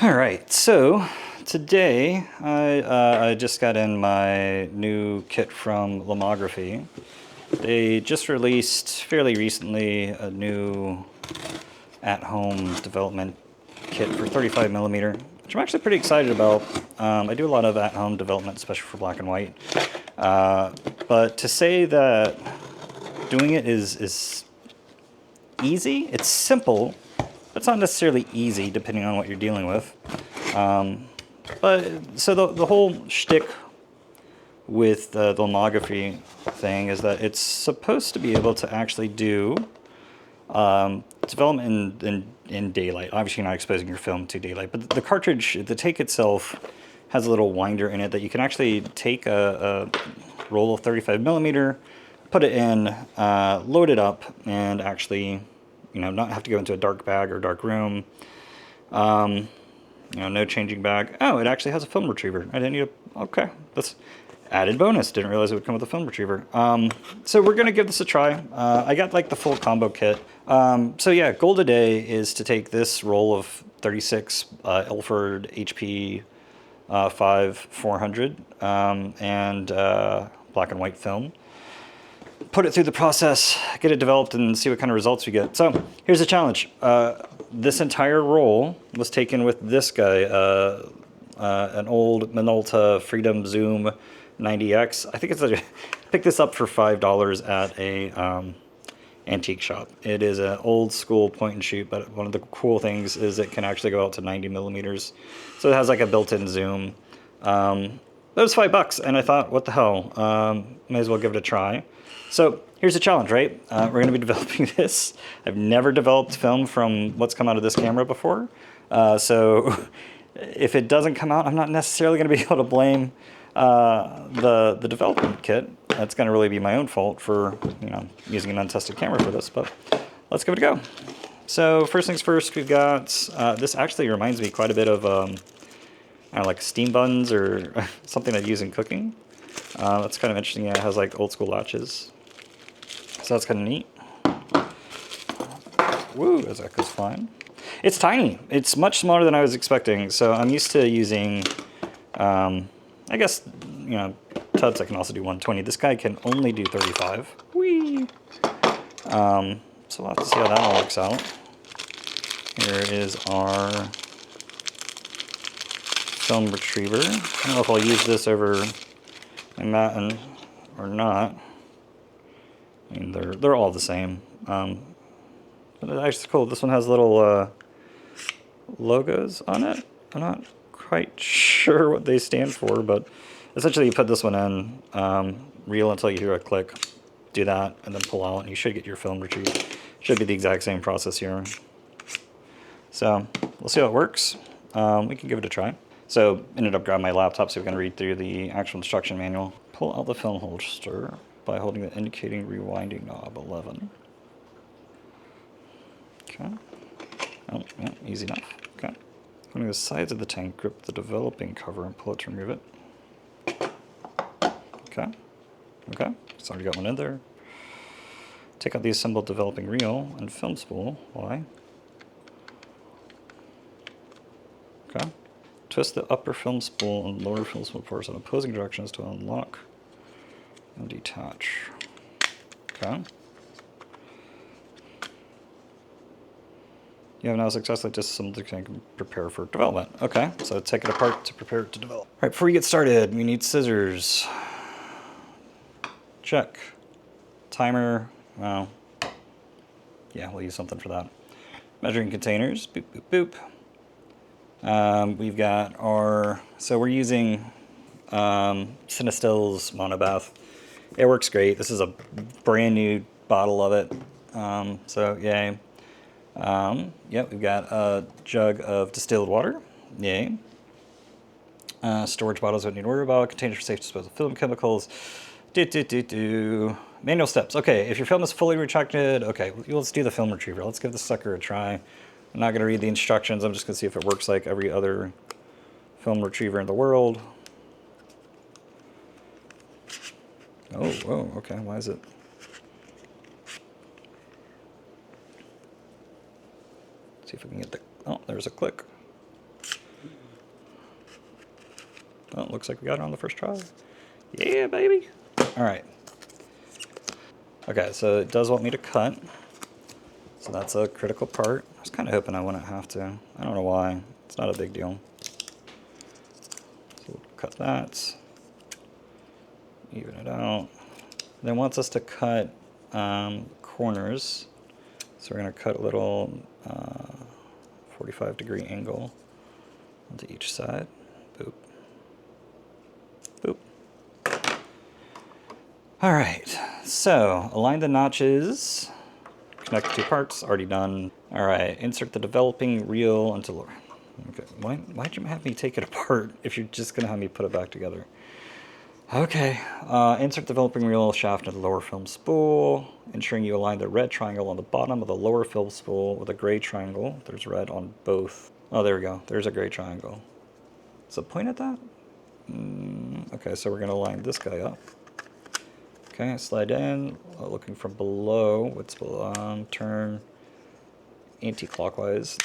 All right, so today I just got in my new kit from Lomography. They just released fairly recently a new at-home development kit for 35mm, which I'm actually pretty excited about. I do a lot of at-home development, especially for black and white. But to say that doing it is easy, it's simple, but it's not necessarily easy depending on what you're dealing with. But so the whole shtick with the lomography thing is that it's supposed to be able to actually do development in daylight. Obviously, you're not exposing your film to daylight, but the cartridge, the tank itself, has a little winder in it that you can actually take a roll of 35mm, put it in, load it up, and actually, not have to go into a dark bag or dark room. No changing bag. Oh, it actually has a film retriever. I didn't need a... Okay, that's added bonus. Didn't realize it would come with a film retriever. So we're going to give this a try. I got like the full combo kit. So yeah, goal today is to take this roll of 36 Ilford HP 400 and black and white film. Put it through the process, get it developed, and see what kind of results we get. So here's the challenge. This entire roll was taken with this guy, an old Minolta Freedom Zoom 90X. I think I picked this up for $5 at a antique shop. It is an old school point and shoot, but one of the cool things is it can actually go out to 90mm. So it has like a built-in zoom. That was $5, and I thought, what the hell? May as well give it a try. So here's the challenge, right? We're going to be developing this. I've never developed film from what's come out of this camera before. So if it doesn't come out, I'm not necessarily going to be able to blame the development kit. That's going to really be my own fault for using an untested camera for this, but let's give it a go. So first things first, we've got, this actually reminds me quite a bit of like steam buns or something I'd use in cooking. That's kind of interesting. Yeah, it has like old school latches. So that's kind of neat. Woo, as that goes flying. It's tiny. It's much smaller than I was expecting. So I'm used to using, I guess, tubs that can also do 120. This guy can only do 35. Whee! So we'll have to see how that all works out. Here is our film retriever. I don't know if I'll use this over my mat or not. I mean, they're all the same. But it's actually cool. This one has little logos on it. I'm not quite sure what they stand for, but essentially you put this one in, reel until you hear a click, do that, and then pull out, and you should get your film retrieved. Should be the exact same process here. So we'll see how it works. We can give it a try. So ended up grabbing my laptop so we can read through the actual instruction manual. Pull out the film holster by holding the indicating rewinding knob 11. Okay. Oh, yeah, easy enough. Okay. Going to the sides of the tank, grip the developing cover and pull it to remove it. Okay. Okay. It's already got one in there. Take out the assembled developing reel and film spool. Why? Okay. Twist the upper film spool and lower film spool ports in opposing directions to unlock and detach. Okay. You have now successfully disassembled the tank and prepare for development. Okay, so take it apart to prepare it to develop. All right, before we get started, we need scissors. Check. Timer. Well, yeah, we'll use something for that. Measuring containers. Boop, boop, boop. We've got our, so we're using Cinestill's Monobath. It works great. This is a brand new bottle of it. So yay. Yep, we've got a jug of distilled water. Yay. Storage bottles don't need to worry about. Containers for safe disposal of film chemicals. Manual steps. Okay, if your film is fully retracted, okay, let's do the film retriever. Let's give this sucker a try. I'm not going to read the instructions. I'm just going to see if it works like every other film retriever in the world. Oh, whoa, okay, why is it? See if we can get the, oh, there's a click. Oh, looks like we got it on the first try. Yeah, baby. All right. Okay, so it does want me to cut. So that's a critical part. I was kind of hoping I wouldn't have to. I don't know why. It's not a big deal. So we'll cut that. Even it out. Then it wants us to cut corners. So we're going to cut a little 45-degree angle onto each side. Boop. Boop. All right, so align the notches. Connect the two parts, already done. All right, insert the developing reel into lower. Okay, why'd you have me take it apart if you're just gonna have me put it back together? Okay, insert developing reel shaft into the lower film spool, ensuring you align the red triangle on the bottom of the lower film spool with a gray triangle. There's red on both. Oh, there we go. There's a gray triangle. So point at that? Okay, so we're gonna line this guy up. Okay, slide in, looking from below. What's below? Turn anti-clockwise.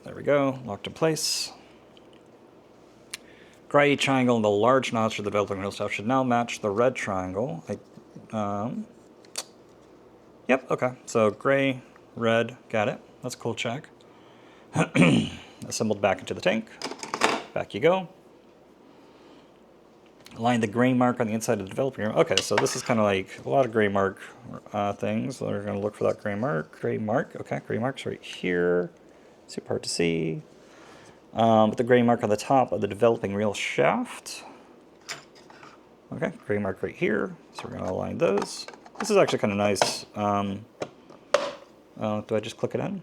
There we go, locked in place. Gray triangle in the large notch of the developing reel shaft should now match the red triangle. Yep, okay. So gray, red, got it. That's a cool check. Assembled back into the tank. Back you go. Align the gray mark on the inside of the developing reel. Okay, so this is kind of like a lot of gray mark things. So we're going to look for that gray mark. Gray mark, okay, gray mark's right here. Super hard to see. But the gray mark on the top of the developing reel shaft. Okay, gray mark right here. So we're going to align those. This is actually kind of nice. Do I just click it in?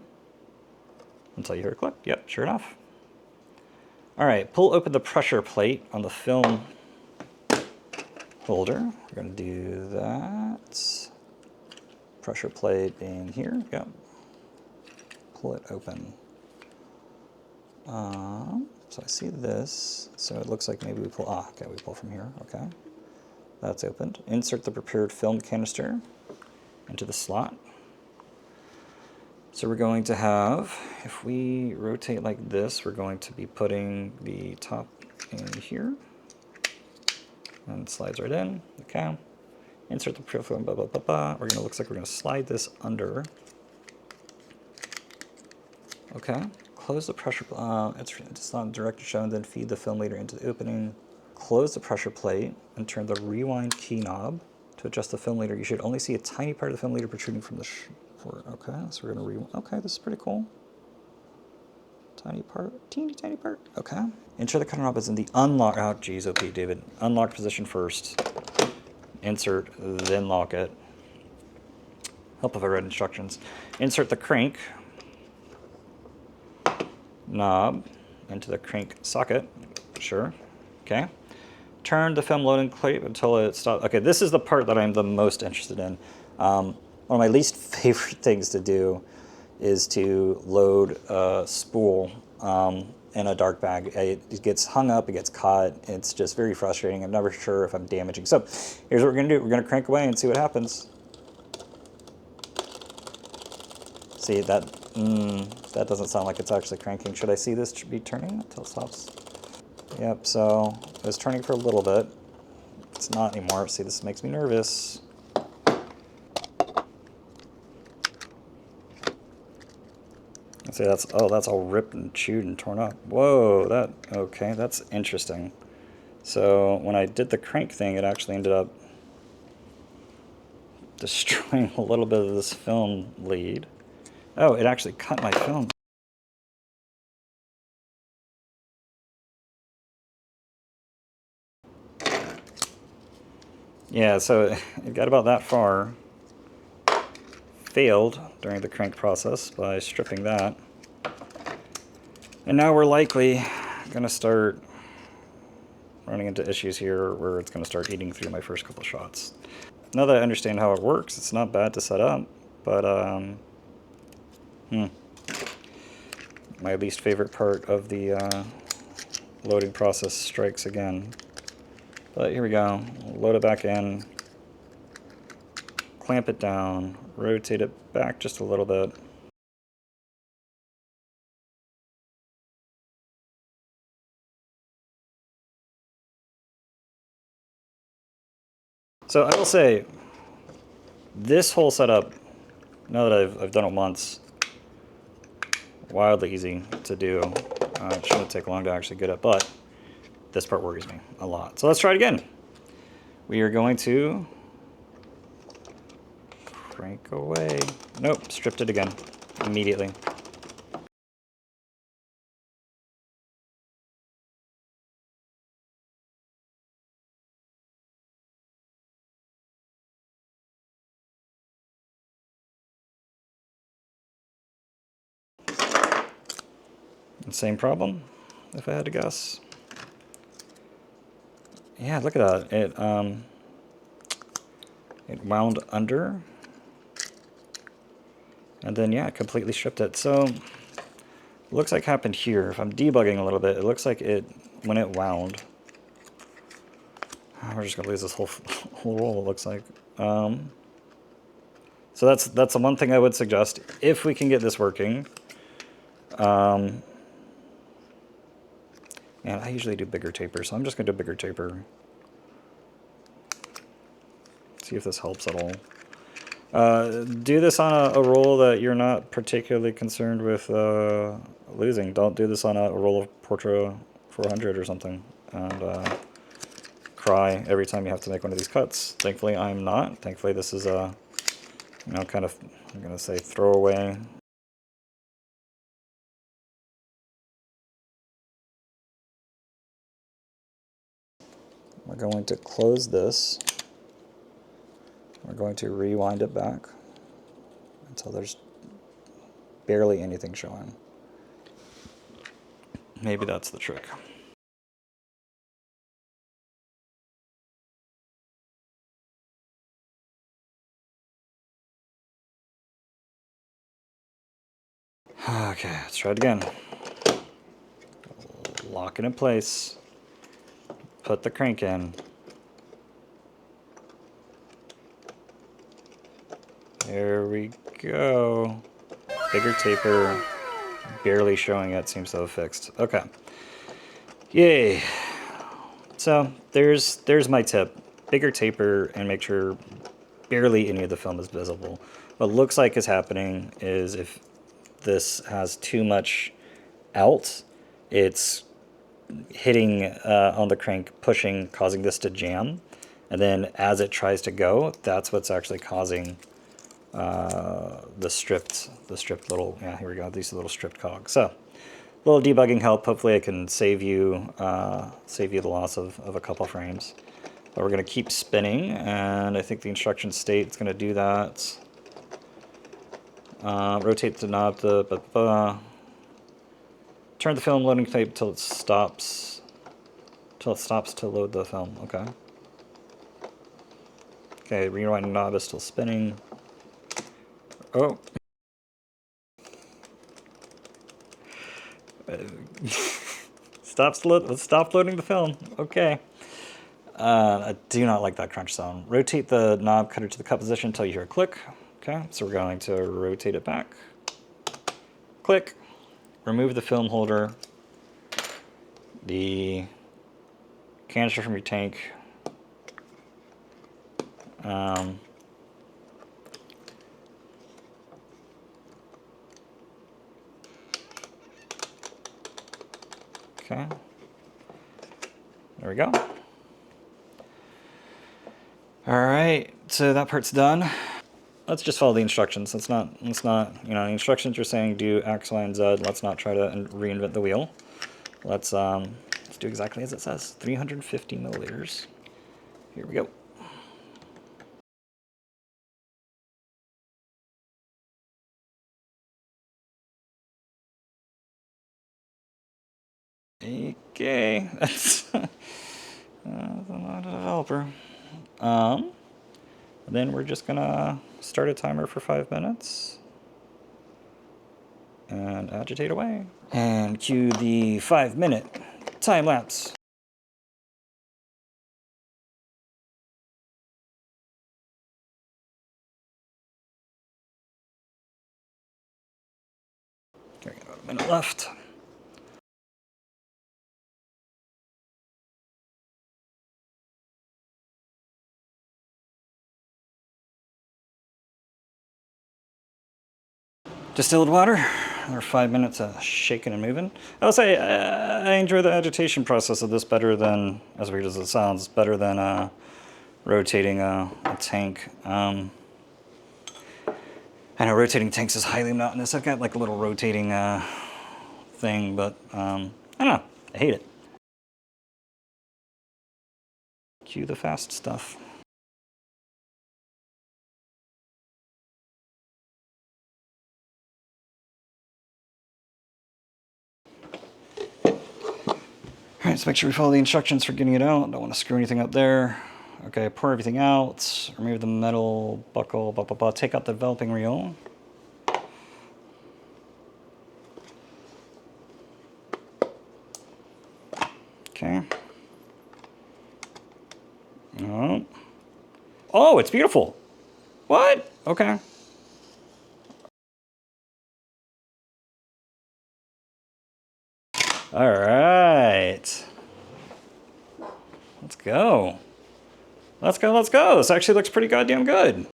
Until you hear a click. Yep, sure enough. All right, pull open the pressure plate on the film holder. We're going to do that. Pressure plate being here. Yep. Pull it open. So I see this. So it looks like maybe we pull. Okay, we pull from here. Okay. That's opened. Insert the prepared film canister into the slot. So we're going to have, if we rotate like this, we're going to be putting the top in here. And it slides right in. Okay. Insert the prepared film. Blah, blah, blah, blah. We're gonna, looks like we're going to slide this under. Okay. Close the pressure. It's not directed shown. Then feed the film leader into the opening. Close the pressure plate and turn the rewind key knob to adjust the film leader. You should only see a tiny part of the film leader protruding from the okay, so we're gonna rewind. Okay, this is pretty cool. Tiny part, teeny tiny part. Okay. Ensure the cutter knob is in the unlock. Oh, geez, okay, David. Unlock position first. Insert, then lock it. Help if I read instructions. Insert the crank knob into the crank socket. Sure. Okay. Turn the film loading plate until it stops. Okay, this is the part that I'm the most interested in. One of my least favorite things to do is to load a spool in a dark bag. It gets hung up, it gets caught. It's just very frustrating. I'm never sure if I'm damaging. So here's what we're gonna do. We're gonna crank away and see what happens. See, that doesn't sound like it's actually cranking. Should I see this be turning until it stops? Yep, so it was turning for a little bit. It's not anymore. See, this makes me nervous. See, that's all ripped and chewed and torn up. Whoa, okay, that's interesting. So when I did the crank thing, it actually ended up destroying a little bit of this film lead. Oh, it actually cut my film. Yeah, so it got about that far. Failed during the crank process by stripping that. And now we're likely going to start running into issues here where it's going to start eating through my first couple shots. Now that I understand how it works, it's not bad to set up, but my least favorite part of the loading process strikes again. But here we go. Load it back in, clamp it down, rotate it back just a little bit. So I will say, this whole setup, now that I've done it once, wildly easy to do. It shouldn't take long to actually get it, but this part worries me a lot. So let's try it again. We are going to crank away. Nope, stripped it again immediately. Same problem, if I had to guess. Yeah, look at that. It wound under, and then yeah, completely stripped it. So it looks like happened here. If I'm debugging a little bit, it looks like when it wound. We're just gonna lose this whole roll. It looks like. So that's the one thing I would suggest if we can get this working. And I usually do bigger taper, so I'm just gonna do bigger taper. See if this helps at all. Do this on a roll that you're not particularly concerned with losing. Don't do this on a roll of Portra 400 or something, and cry every time you have to make one of these cuts. Thankfully, I'm not. Thankfully, this is a, kind of, I'm gonna say throwaway. We're going to close this. We're going to rewind it back until there's barely anything showing. Maybe that's the trick. Okay, let's try it again. Lock it in place. Put the crank in. There we go. Bigger taper. Barely showing it. Seems to have fixed. Okay. Yay. So there's my tip. Bigger taper and make sure barely any of the film is visible. What looks like is happening is if this has too much out, it's hitting on the crank, pushing, causing this to jam. And then as it tries to go, that's what's actually causing the stripped little, yeah, here we go, these little stripped cogs. So a little debugging help. Hopefully I can save you the loss of a couple frames. But we're going to keep spinning, and I think the instruction state is going to do that. Rotate the knob to turn the film loading tape till it stops to load the film. Okay. Okay, rewind knob is still spinning. Oh. Stop loading the film. Okay. I do not like that crunch sound. Rotate the knob cutter to the cut position until you hear a click. Okay, so we're going to rotate it back. Click. Remove the film holder. The canister from your tank. Okay. There we go. All right, so that part's done. Let's just follow the instructions. Let's not, the instructions are saying do X, Y, and Z. Let's not try to reinvent the wheel. Let's do exactly as it says. 350 milliliters. Here we go. Okay, that's I'm not a developer. Then we're just gonna start a timer for 5 minutes and agitate away. And cue the 5-minute time lapse. Okay, about a minute left. distilled water. Another 5 minutes of shaking and moving. I'll say I enjoy the agitation process of this better than, as weird as it sounds, better than rotating a tank. I know rotating tanks is highly monotonous. I've got like a little rotating thing, but I don't know. I hate it. Cue the fast stuff. All right, so make sure we follow the instructions for getting it out. Don't want to screw anything up there. Okay, pour everything out. Remove the metal buckle, blah, blah, blah. Take out the developing reel. Okay. Oh. Oh, it's beautiful. What? Okay. All right. Let's go. Let's go, let's go. This actually looks pretty goddamn good.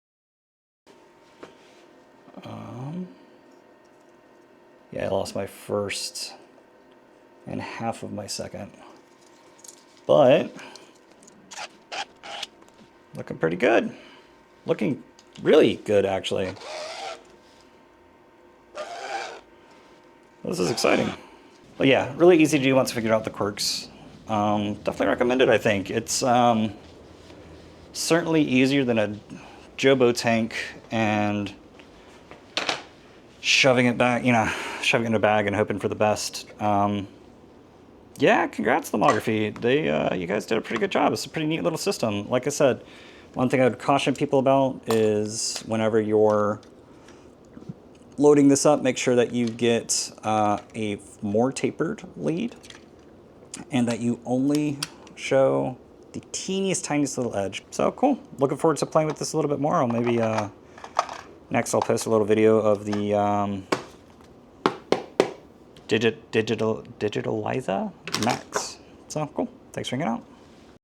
Yeah, I lost my first and half of my second. But looking pretty good. Looking really good, actually. This is exciting. Well, yeah, really easy to do once you figure out the quirks. Definitely recommend it, I think. It's certainly easier than a Jobo tank and shoving it back, shoving it in a bag and hoping for the best. Yeah, congrats, lomography. You guys did a pretty good job. It's a pretty neat little system. Like I said, one thing I would caution people about is whenever you're loading this up, make sure that you get a more tapered lead and that you only show the teeniest, tiniest little edge. So cool. Looking forward to playing with this a little bit more. I'll maybe next I'll post a little video of the Digitaliza Max. So cool. Thanks for hanging out.